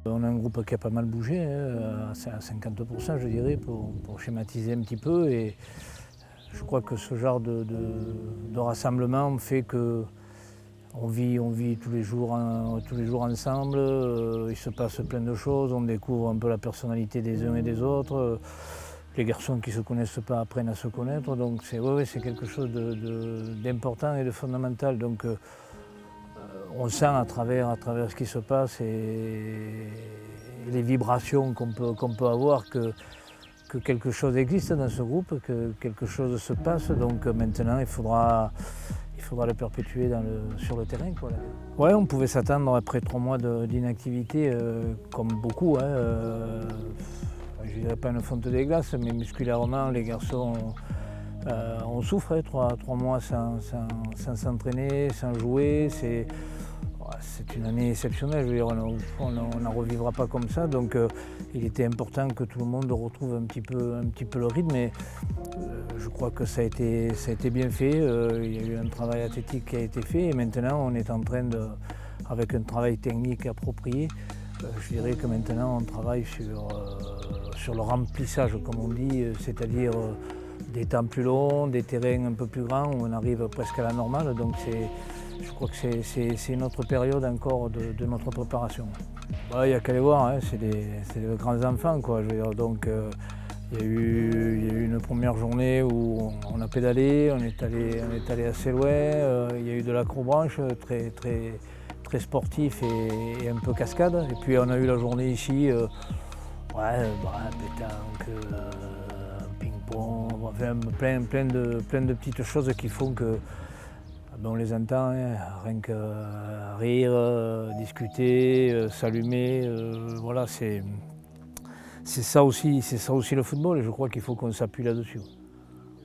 On a un groupe qui a pas mal bougé, hein, à 50% je dirais, pour schématiser un petit peu. Et je crois que ce genre de rassemblement fait que on vit tous les jours ensemble, il se passe plein de choses, on découvre un peu la personnalité des uns et des autres. Les garçons qui ne se connaissent pas apprennent à se connaître, donc c'est quelque chose d'important et de fondamental. Donc on sent à travers ce qui se passe et les vibrations qu'on peut avoir que quelque chose existe dans ce groupe, que quelque chose se passe. Donc maintenant il faudra le perpétuer sur le terrain, quoi. Ouais, on pouvait s'attendre après 3 mois d'inactivité, comme beaucoup, hein, je ne dirais pas une fonte des glaces, mais musculairement les garçons on souffre, hein, 3 mois sans s'entraîner, sans jouer. C'est une année exceptionnelle, je veux dire, on n'en revivra pas comme ça, donc il était important que tout le monde retrouve un petit peu le rythme, et je crois que ça a été bien fait, il y a eu un travail athlétique qui a été fait, et maintenant on est en train avec un travail technique approprié, je dirais que maintenant on travaille sur le remplissage, comme on dit, c'est-à-dire des temps plus longs, des terrains un peu plus grands, où on arrive presque à la normale, donc je crois que c'est une autre période encore de notre préparation. Il n'y a qu'à les voir, hein, c'est des grands enfants, quoi, je veux dire, donc il y a eu une première journée où on a pédalé, on est allé assez loin, il y a eu de l'acrobranche très sportif et un peu cascade, et puis on a eu la journée ici, pétanque, ping-pong, enfin, plein de petites choses qui font que on les entend, hein, rien que rire, discuter, s'allumer, voilà, c'est ça aussi le football, et je crois qu'il faut qu'on s'appuie là-dessus.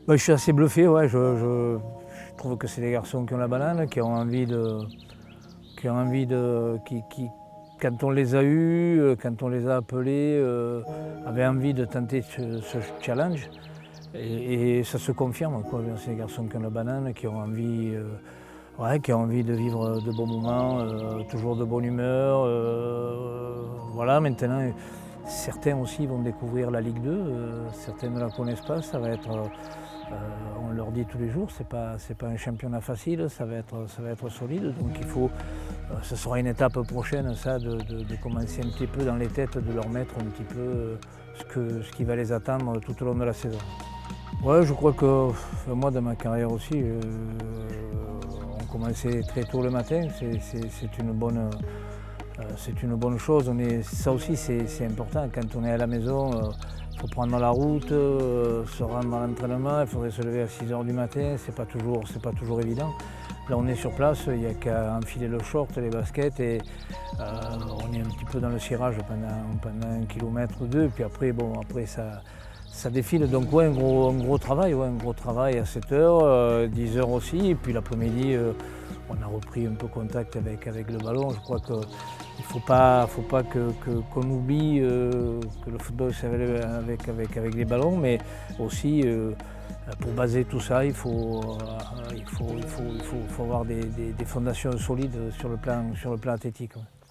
Je suis assez bluffé, ouais, je trouve que c'est des garçons qui ont la banane, qui ont envie quand on les a eus, quand on les a appelés, avaient envie de tenter ce challenge. Et ça se confirme, quoi. C'est des garçons qui ont la banane, qui ont envie de vivre de bons moments, toujours de bonne humeur. Voilà, maintenant, certains aussi vont découvrir la Ligue 2, certains ne la connaissent pas, ça va être, on leur dit tous les jours, c'est pas un championnat facile, ça va être solide, donc ce sera une étape prochaine, ça, de commencer un petit peu dans les têtes, de leur mettre un petit peu ce qui va les attendre tout au long de la saison. Ouais, je crois que moi, dans ma carrière aussi, on commençait très tôt le matin, c'est une bonne chose, mais ça aussi c'est important. Quand on est à la maison, il faut prendre la route, se rendre à l'entraînement, il faudrait se lever à 6 h du matin, c'est pas toujours évident. Là on est sur place, il n'y a qu'à enfiler le short, les baskets, et on est un petit peu dans le cirage pendant 1 kilomètre ou 2, puis après ça défile, donc ouais, un gros travail à 7 h, 10 h aussi, et puis l'après-midi, on a repris un peu contact avec le ballon. Je crois qu'il ne faut pas qu'on oublie que le football c'est avec les ballons, mais aussi pour baser tout ça, il faut avoir des fondations solides sur le plan athlétique. Ouais.